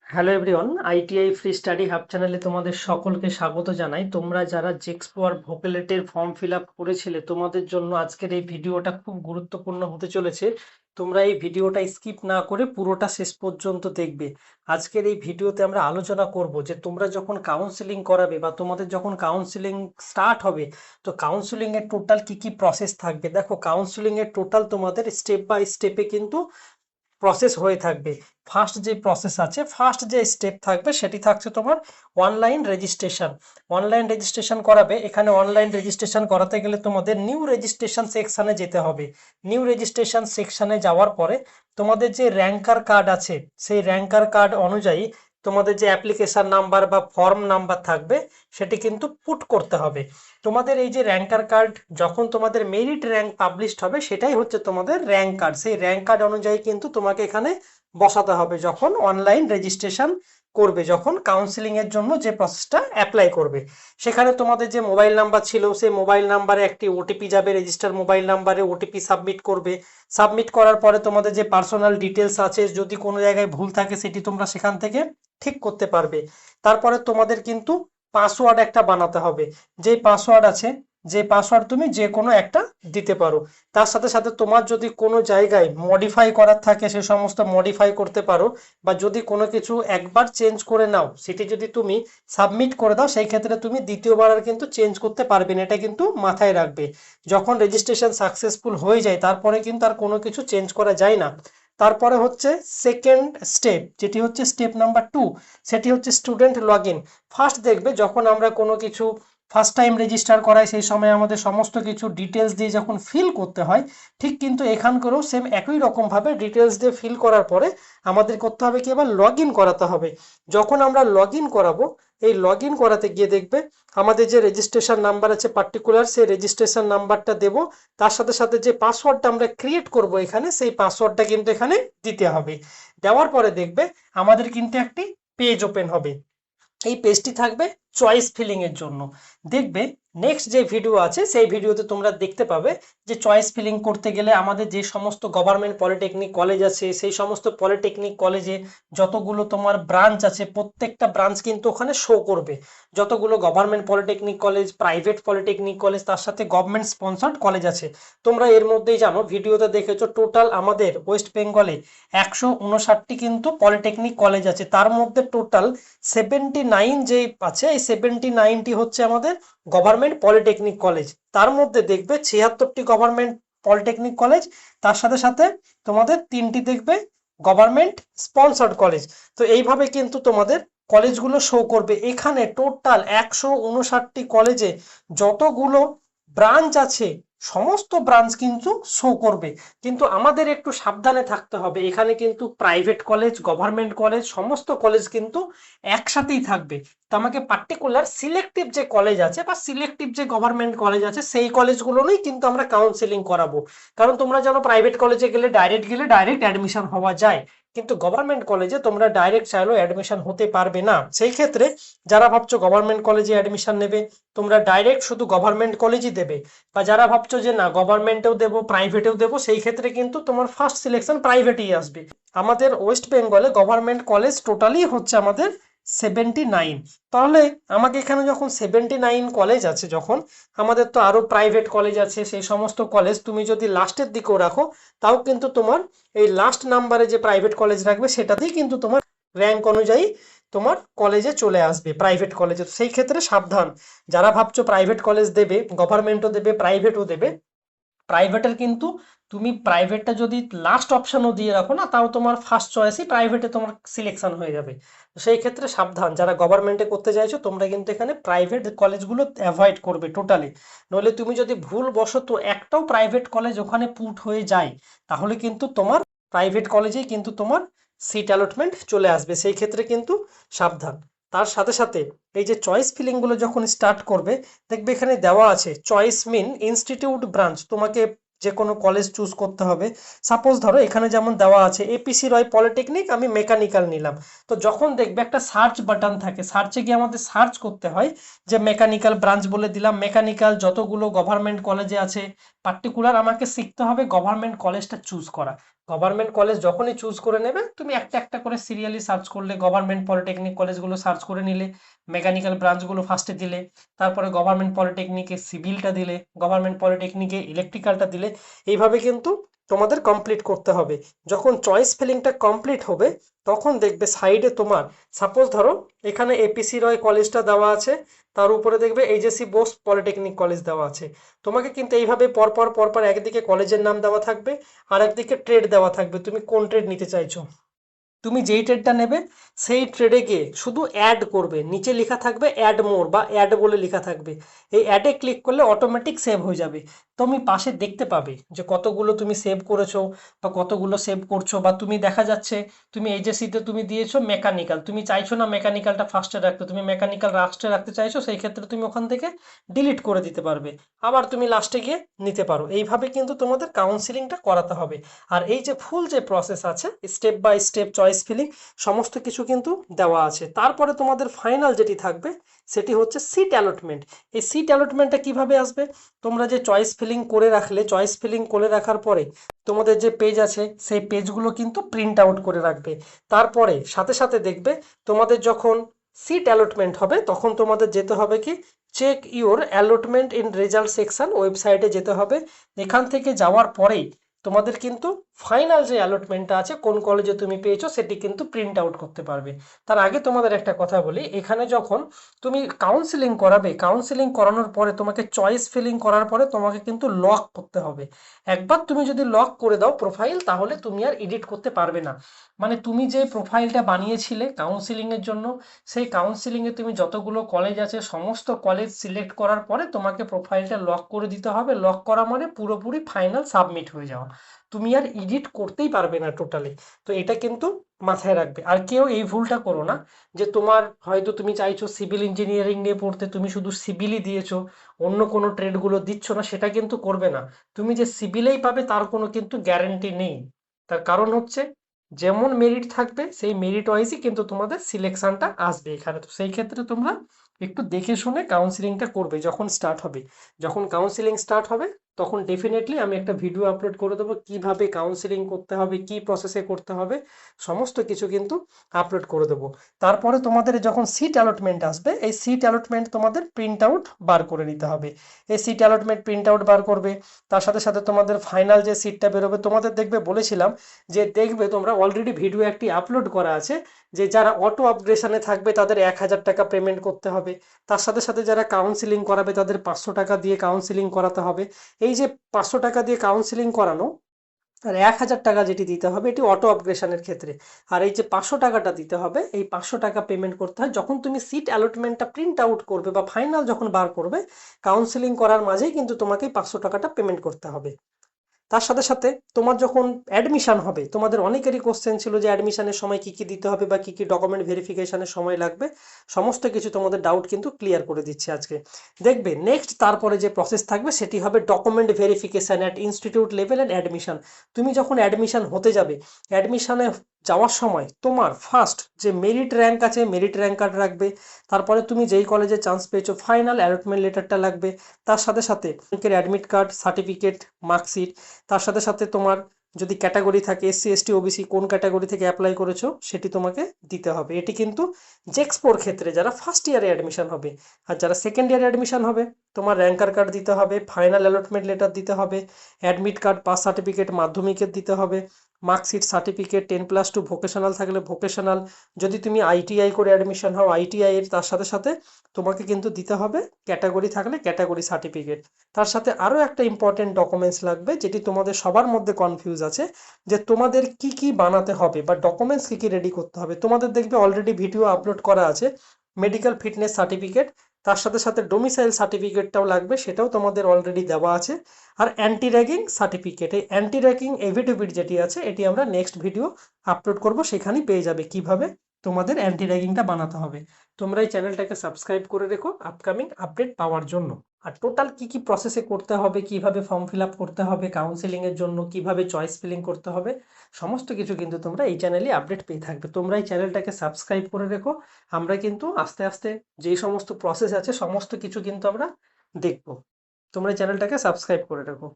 Hello everyone, ITI free study hub চ্যানেলে তোমাদের সকলকে স্বাগত জানাই। তোমরা যারা জেক্সপো আর ভোকেলেটের ফর্ম ফিল আপ করেছিলে, তোমাদের জন্য আজকের এই ভিডিওটা খুব গুরুত্বপূর্ণ হতে চলেছে। তোমরা এই ভিডিওটা স্কিপ না করে পুরোটা শেষ পর্যন্ত দেখবে। আজকের এই ভিডিওতে আমরা আলোচনা করব যে তোমরা যখন কাউন্সেলিং করাবে বা তোমাদের যখন কাউন্সেলিং স্টার্ট হবে, তো কাউন্সেলিং এর টোটাল কি কি প্রসেস থাকবে। দেখো, কাউন্সেলিং এর টোটাল তোমাদের স্টেপ বাই স্টেপে কিন্তু প্রসেস হয়ে থাকবে। ফার্স্ট যে স্টেপ থাকবে সেটি থাকছে তোমার অনলাইন রেজিস্ট্রেশন। অনলাইন রেজিস্ট্রেশন করাবে। এখানে অনলাইন রেজিস্ট্রেশন করাতে গেলে তোমাদের নিউ রেজিস্ট্রেশন সেকশনে যেতে হবে। নিউ রেজিস্ট্রেশন সেকশনে যাওয়ার পরে তোমাদের যে র্যাঙ্কার কার্ড আছে, সেই র্যাঙ্কার কার্ড অনুযায়ী তোমাদের যে অ্যাপ্লিকেশন নাম্বার বা ফর্ম নাম্বার থাকবে সেটি কিন্তু পুট করতে হবে। তোমাদের এই যে র্যাঙ্কার কার্ড, যখন তোমাদের মেরিট র্যাঙ্ক পাবলিশড হবে সেটাই হচ্ছে তোমাদের র্যাঙ্ক কার্ড। সেই র্যাঙ্ক কার্ড অনুযায়ী কিন্তু তোমাকে এখানে বসাতে হবে যখন অনলাইন রেজিস্ট্রেশন করবে, যখন কাউন্সিলিং এর জন্য যে প্রসেসটা অ্যাপ্লাই করবে। সেখানে তোমাদের যে মোবাইল নাম্বার ছিল, সেই মোবাইল নাম্বারে একটি ওটিপি যাবে। রেজিস্টার মোবাইল নাম্বারে ওটিপি সাবমিট করবে। সাবমিট করার পরে তোমাদের যে পার্সোনাল ডিটেলস আছে, যদি কোনো জায়গায় ভুল থাকে সেটি তোমরা সেখান থেকে ঠিক করতে পারবে। তারপরে তোমাদের কিন্তু পাসওয়ার্ড একটা বানাতে হবে। যে পাসওয়ার্ড আছে, যে পাসওয়ার্ড তুমি যে কোনো একটা দিতে পারো। তার সাথে সাথে তোমার যদি কোনো জায়গায় মডিফাই করার থাকে সে সমস্ত মডিফাই করতে পারো, বা যদি কোনো কিছু একবার চেঞ্জ করে নাও সেটি যদি তুমি সাবমিট করে দাও, সেই ক্ষেত্রে তুমি দ্বিতীয়বার আর কিন্তু চেঞ্জ করতে পারবে না। এটা কিন্তু মাথায় রাখবে। যখন রেজিস্ট্রেশন সাকসেসফুল হয়ে যায় তারপরে কিন্তু আর কোনো কিছু চেঞ্জ করা যায় না। তারপরে হচ্ছে সেকেন্ড স্টেপ, যেটি হচ্ছে স্টেপ নাম্বার 2। সেটি হচ্ছে স্টুডেন্ট লগ ইন। ফার্স্ট দেখবে যখন আমরা কোনো কিছু ফার্স্ট টাইম রেজিস্টার করাই, সেই সময় আমাদের সমস্ত কিছু ডিটেলস দিয়ে যখন ফিল করতে হয়, ঠিক কিন্তু এখানকারও সেম একই রকমভাবে ডিটেলস দিয়ে ফিল করার পরে আমাদের করতে হবে কি, আবার লগ ইন করাতে হবে। যখন আমরা লগ ইন করাবো, এই লগ ইন করাতে গিয়ে দেখবে আমাদের যে রেজিস্ট্রেশন নাম্বার আছে পার্টিকুলার, সেই রেজিস্ট্রেশন নাম্বারটা দেব। তার সাথে সাথে যে পাসওয়ার্ডটা আমরা ক্রিয়েট করব এখানে, সেই পাসওয়ার্ডটা কিন্তু এখানে দিতে হবে। দেওয়ার পরে দেখবে আমাদের কিন্তু একটি পেজ ওপেন হবে। এই পেজটি থাকবে চয়েস ফিলিং এর জন্য। দেখবে নেক্সট যে ভিডিও আছে সেই ভিডিওতে তোমরা দেখতে পাবে যে চয়েস ফিলিং করতে গেলে আমাদের যে সমস্ত গভর্নমেন্ট পলিটেকনিক কলেজ আছে, সেই সমস্ত পলিটেকনিক কলেজে যতগুলো তোমার ব্রাঞ্চ আছে, প্রত্যেকটা ব্রাঞ্চ কিন্তু ওখানে শো করবে। যতগুলো government polytechnic college, private polytechnic college, তার সাথে গভর্নমেন্ট স্পন্সর্ড কলেজ আছে। তোমরা এর মধ্যেই জানো, ভিডিওতে দেখেছো, টোটাল আমাদের ওয়েস্ট বেঙ্গলে 159টি কিন্তু পলিটেকনিক কলেজ আছে। তার মধ্যে টোটাল 79 যে আছে, এই 79টি হচ্ছে আমাদের গভর্নমেন্ট পলিটেকনিক কলেজ। তার মধ্যে দেখবে 76টি গভর্নমেন্ট পলিটেকনিক কলেজ, তার সাথে সাথে তোমাদের 3টি দেখবে গভর্নমেন্ট স্পন্সর্ড কলেজ। তো এইভাবে কিন্তু তোমাদের কলেজগুলো শো করবে। এখানে টোটাল 159টি কলেজে যতগুলো ব্রাঞ্চ আছে সমস্ত ব্রাঞ্চ কিন্তু শো করবে। কিন্তু আমাদের একটু সাবধানে থাকতে হবে। এখানে কিন্তু প্রাইভেট কলেজ, গভর্নমেন্ট কলেজ, সমস্ত কলেজ কিন্তু একসাথেই থাকবে। তো আমাকে পার্টিকুলার সিলেক্টিভ যে কলেজ আছে বা সিলেক্টিভ যে গভর্নমেন্ট কলেজ আছে সেই কলেজগুলোই কিন্তু আমরা কাউন্সেলিং করাবো। কারণ তোমরা জানো প্রাইভেট কলেজে গেলে ডাইরেক্ট অ্যাডমিশন হওয়া যায়, কিন্তু গভর্নমেন্ট কলেজে তোমরা ডাইরেক্ট চাইলেও অ্যাডমিশন হতে পারবে না। সেই ক্ষেত্রে যারা ভাবছো গভর্নমেন্ট কলেজে অ্যাডমিশন নেবে, তোমরা ডাইরেক্ট শুধু গভর্নমেন্ট কলেজই দেবে। বা যারা ভাবছো যে না গভর্নমেন্টেও দেবো প্রাইভেটেও দেবো, সেই ক্ষেত্রে কিন্তু তোমার ফার্স্ট সিলেকশন প্রাইভেটই আসবে। আমাদের ওয়েস্ট বেঙ্গলে গভর্নমেন্ট কলেজ টোটালি হচ্ছে আমাদের 79। তাহলে আমাকে এখানে যখন 79 কলেজ আছে, যখন আমাদের তো আরো প্রাইভেট কলেজ আছে, সেই সমস্ত কলেজ তুমি যদি লাস্টের দিকেও রাখো, তাও কিন্তু তোমার এই লাস্ট নাম্বারে যে প্রাইভেট কলেজ রাখবে সেটাতেই কিন্তু তোমার র্যাঙ্ক অনুযায়ী তোমার কলেজে চলে আসবে, প্রাইভেট কলেজে। তো সেই ক্ষেত্রে সাবধান, যারা ভাবছো প্রাইভেট কলেজ দেবে, গভর্নমেন্টও দেবে প্রাইভেটও দেবে, প্রাইভেটের কিন্তু তুমি প্রাইভেটটা যদি লাস্ট অপশনও দিয়ে রাখো না, তাও তোমার ফার্স্ট চয়েসই প্রাইভেটে তোমার সিলেকশন হয়ে যাবে। তো সেই ক্ষেত্রে সাবধান, যারা গভর্নমেন্টে করতে চাইছো তোমরা কিন্তু এখানে প্রাইভেট কলেজগুলো অ্যাভয়েড করবে টোটালি। নইলে তুমি যদি ভুল বশত একটাও প্রাইভেট কলেজ ওখানে পুট হয়ে যায়, তাহলে কিন্তু তোমার প্রাইভেট কলেজেই কিন্তু তোমার সিট অ্যালটমেন্ট চলে আসবে। সেই ক্ষেত্রে কিন্তু সাবধান। তার সাথে সাথে এই যে চয়েস ফিলিং গুলো যখন স্টার্ট করবে, দেখবে এখানে দেওয়া আছে চয়েস মিন ইনস্টিটিউট ব্রাঞ্চ। তোমাকে যে কোনো কলেজ চুজ করতে হবে। সাপোজ ধরো এখানে যেমন দেওয়া আছে এপিসি রয় পলিটেকনিক, আমি মেকানিক্যাল নিলাম। তো যখন দেখবে একটা সার্চ বাটন থাকে, সার্চে গিয়ে আমাদের সার্চ করতে হয় যে মেকানিক্যাল ব্রাঞ্চ বলে দিলাম। মেকানিক্যাল যতগুলো গভর্নমেন্ট কলেজে আছে, পার্টিকুলার আমাকে শিখতে হবে গভর্নমেন্ট কলেজটা চুজ করা। গভর্নমেন্ট কলেজ যখনই চুজ করে নেবে, তুমি একটা একটা করে সিরিয়ালি সার্চ করলে, গভর্নমেন্ট পলিটেকনিক কলেজগুলো সার্চ করে নিলে, মেকানিক্যাল ব্রাঞ্চগুলো ফার্স্টে দিলে, তারপরে গভর্নমেন্ট পলিটেকনিকে সিভিলটা দিলে, গভর্নমেন্ট পলিটেকনিকে ইলেকট্রিক্যালটা দিলে, এইভাবে কিন্তু তোমাদের কমপ্লিট করতে হবে। যখন চয়েস ফিলিংটা কমপ্লিট হবে, তখন দেখবে সাইডে তোমার, সাপোজ ধরো এখানে এপিসি রয় কলেজটা দেওয়া আছে, তার উপরে দেখবে এইচএসসি বোস পলিটেকনিক কলেজ দেওয়া আছে। তোমাকে কিন্তু এইভাবে পরপর পরপর একদিকে কলেজের নাম দেওয়া থাকবে, আর একদিকে ট্রেড দেওয়া থাকবে, তুমি কোন ট্রেড নিতে চাইছো। তুমি যেই ট্রেডটা নেবে সেই ট্রেডে গিয়ে শুধু অ্যাড করবে, নিচে লেখা থাকবে অ্যাড মোর বা অ্যাড বলে লেখা থাকবে, এই অ্যাডে ক্লিক করলে অটোমেটিক সেভ হয়ে যাবে। তুমি পাশে দেখতে পাবে যে কতগুলো তুমি সেভ করেছো বা কতগুলো সেভ করছো, বা তুমি দেখা যাচ্ছে তুমি এইচএসসিতে তুমি দিয়েছো মেকানিক্যাল, তুমি চাইছো না মেকানিক্যালটা ফার্স্টে রাখতে, তুমি মেকানিক্যাল লাস্টে রাখতে চাইছো, সেই ক্ষেত্রে তুমি ওখান থেকে ডিলিট করে দিতে পারবে, আবার তুমি লাস্টে গিয়ে নিতে পারো। এইভাবে কিন্তু তোমাদের কাউন্সিলিংটা করাতে হবে। আর এই যে ফুল যে প্রসেস আছে, step by step choice filling সমস্ত কিছু কিন্তু দেওয়া আছে। তারপরে তোমাদের ফাইনাল যেটি থাকবে সেটি হচ্ছে সিট অ্যালটমেন্ট। এই সিট অ্যালটমেন্টটা কিভাবে আসবে, তোমরা যে চয়েস ফিলিং করে রাখলে, চয়েস ফিলিং করে রাখার পরে তোমাদের যে পেজ আছে সেই পেজগুলো কিন্তু প্রিন্ট আউট করে রাখবে। তারপরে সাথে সাথে দেখবে তোমাদের যখন সিট অ্যালটমেন্ট হবে, তখন তোমাদের যেতে হবে কি, check your allotment in result section ওয়েবসাইটে যেতে হবে। এখান থেকে যাওয়ার পরেই তোমাদের কিন্তু ফাইনাল যে অ্যালটমেন্টটা আছে, কোন কলেজে তুমি পেয়েছো সেটি কিন্তু প্রিন্ট আউট করতে পারবে। তার আগে তোমাদের একটা কথা বলি, এখানে যখন তুমি কাউন্সিলিং করাবে, কাউন্সিলিং করানোর পরে তোমাকে চয়েস ফিলিং করার পরে তোমাকে কিন্তু লক করতে হবে। একবার তুমি যদি লক করে দাও প্রোফাইল, তাহলে তুমি আর এডিট করতে পারবে না। মানে তুমি যে প্রোফাইলটা বানিয়েছিলে কাউন্সিলিং এর জন্য, সেই কাউন্সিলিং এ তুমি যতগুলো কলেজ আছে সমস্ত কলেজ সিলেক্ট করার পরে তোমাকে প্রোফাইলটা লক করে দিতে হবে। লক করা মানে পুরোপুরি ফাইনাল সাবমিট হয়ে যাওয়া, তুমি আর এডিট করতেই পারবে না টোটালি। তো এটা কিন্তু মাথায় রাখবে। আর কেউ এই ভুলটা করো না যে তোমার হয়তো তুমি চাইছো সিভিল ইঞ্জিনিয়ারিং নিয়ে পড়তে, তুমি শুধু সিভিলই দিয়েছো, অন্য কোনো ট্রেডগুলো দিচ্ছ না, সেটা কিন্তু করবে না। তুমি যে সিভিলেই পাবে তার কোনো কিন্তু গ্যারান্টি নেই। তার কারণ হচ্ছে যেমন মেরিট থাকবে সেই মেরিট ওয়াইজই কিন্তু তোমাদের সিলেকশনটা আসবে এখানে। তো সেই ক্ষেত্রে তোমরা একটু দেখে শুনে কাউন্সিলিংটা করবে যখন স্টার্ট হবে। যখন কাউন্সিলিং স্টার্ট হবে তখন ডেফিনেটলি আমি একটা ভিডিও আপলোড করে দেবো, কিভাবে কাউন্সিলিং করতে হবে, কি প্রসেসে করতে হবে, সমস্ত কিছু কিন্তু আপলোড করে দেবো। তারপরে তোমাদের যখন সিট অ্যালটমেন্ট আসবে, এই সিট অ্যালটমেন্ট তোমাদের প্রিন্ট আউট বার করে নিতে হবে। এই সিট অ্যালটমেন্ট প্রিন্ট আউট বার করবে, তার সাথে সাথে তোমাদের ফাইনাল যে সিটটা বেরোবে, তোমাদের দেখবে বলেছিলাম যে দেখবে তোমরা অলরেডি ভিডিও একটি আপলোড করা আছে, যে যারা অটো আপগ্রেশনে থাকবে তাদের 1,000 টাকা পেমেন্ট করতে হবে। তার সাথে সাথে যারা কাউন্সিলিং করাবে তাদের 500 টাকা দিয়ে কাউন্সিলিং করাতে হবে। এই যে 500 টাকা দিয়ে কাউন্সিলিং করানো, আর 1,000 টাকা যেটি দিতে হবে এটি অটো আপগ্রেশনের ক্ষেত্রে। আর এই যে 500 টাকাটা দিতে হবে, এই 500 টাকা পেমেন্ট করতে হয় যখন তুমি সিট অ্যালটমেন্টটা প্রিন্ট আউট করবে বা ফাইনাল যখন বার করবে। কাউন্সিলিং করার মাঝেই কিন্তু তোমাকে 500 টাকাটা পেমেন্ট করতে হবে। তার সাথে সাথে তোমার যখন অ্যাডমিশন হবে, তোমাদের অনেকেরই কোশ্চেন ছিল যে অ্যাডমিশনের সময় কি কি দিতে হবে বা কি কি ডকুমেন্ট ভেরিফিকেশনের সময় লাগবে, সমস্ত কিছু তোমাদের ডাউট কিন্তু ক্লিয়ার করে দিচ্ছি আজকে। দেখবে নেক্সট তারপরে যে প্রসেস থাকবে সেটি হবে document verification at institute level and admission. তুমি যখন অ্যাডমিশন হতে যাবে, অ্যাডমিশনে যাওয়ার সময় তোমার ফার্স্ট যে মেরিট র্যাঙ্ক আছে মেরিট র্যাঙ্ক কার্ড রাখবে। তারপরে তুমি যেই কলেজে চান্স পেয়েছো ফাইনাল অ্যালটমেন্ট লেটারটা লাগবে। তার সাথে সাথে ব্যাংকের অ্যাডমিট কার্ড, সার্টিফিকেট, মার্কশিট। তার সাথে সাথে তোমার যদি ক্যাটাগরি থাকে এসসি এসটি ওবিসি, কোন ক্যাটাগরি থেকে অ্যাপ্লাই করেছো সেটি তোমাকে দিতে হবে। এটি কিন্তু জেক্সপোর ক্ষেত্রে যারা ফার্স্ট ইয়ারে অ্যাডমিশন হবে। আর যারা সেকেন্ড ইয়ারে অ্যাডমিশন হবে, তোমার র্যাঙ্কার কার্ড দিতে হবে, ফাইনাল অ্যালটমেন্ট লেটার দিতে হবে, অ্যাডমিট কার্ড, পাস সার্টিফিকেট মাধ্যমিকের দিতে হবে, মার্কশিট, সার্টিফিকেট, 10+2 ভোকেশনাল থাকলে ভোকেশনাল, যদি তুমি আইটিআই করে অ্যাডমিশন হও আইটিআই এর তার সাথে সাথে তোমাকে কিন্তু দিতে হবে ক্যাটাগরি থাকলে ক্যাটাগরি সার্টিফিকেট। তার সাথে আরও একটা ইম্পর্টেন্ট ডকুমেন্টস লাগবে যেটি তোমাদের সবার মধ্যে কনফিউজ আছে, যে তোমাদের কি কি বানাতে হবে বা ডকুমেন্টস কি কি রেডি করতে হবে। তোমাদের দেখবে অলরেডি ভিডিও আপলোড করা আছে, মেডিকেল ফিটনেস সার্টিফিকেট, তার সাথে সাথে ডোমিসাইল সার্টিফিকেটটাও লাগবে, সেটাও তোমাদের অলরেডি দেওয়া আছে। আর অ্যান্টি র্যাগিং সার্টিফিকেট, এই অ্যান্টি র্যাগিং এভিডেভিট যেটি আছে এটি আমরা নেক্সট ভিডিও আপলোড করব, সেখানেই পেয়ে যাবে কিভাবে তোমাদের অ্যান্টি র্যাগিংটা বানাতে হবে। তোমরা এই চ্যানেলটাকে সাবস্ক্রাইব করে রেখো আপকামিং আপডেট পাওয়ার জন্য। আর টোটাল কি কি প্রসেসে করতে হবে, কিভাবে ফর্ম ফিল আপ করতে হবে কাউন্সিলিং এর জন্য, কিভাবে চয়েস ফিলিং করতে হবে, সমস্ত কিছু কিন্তু তোমরা এই চ্যানেলে আপডেট পেয়ে থাকবে। তোমরা এই চ্যানেলটাকে সাবস্ক্রাইব করে রেখো। আমরা কিন্তু আস্তে আস্তে যেই সমস্ত প্রসেস আছে সমস্ত কিছু কিন্তু আমরা দেখব। তোমরা এই চ্যানেলটাকে সাবস্ক্রাইব করে রাখো।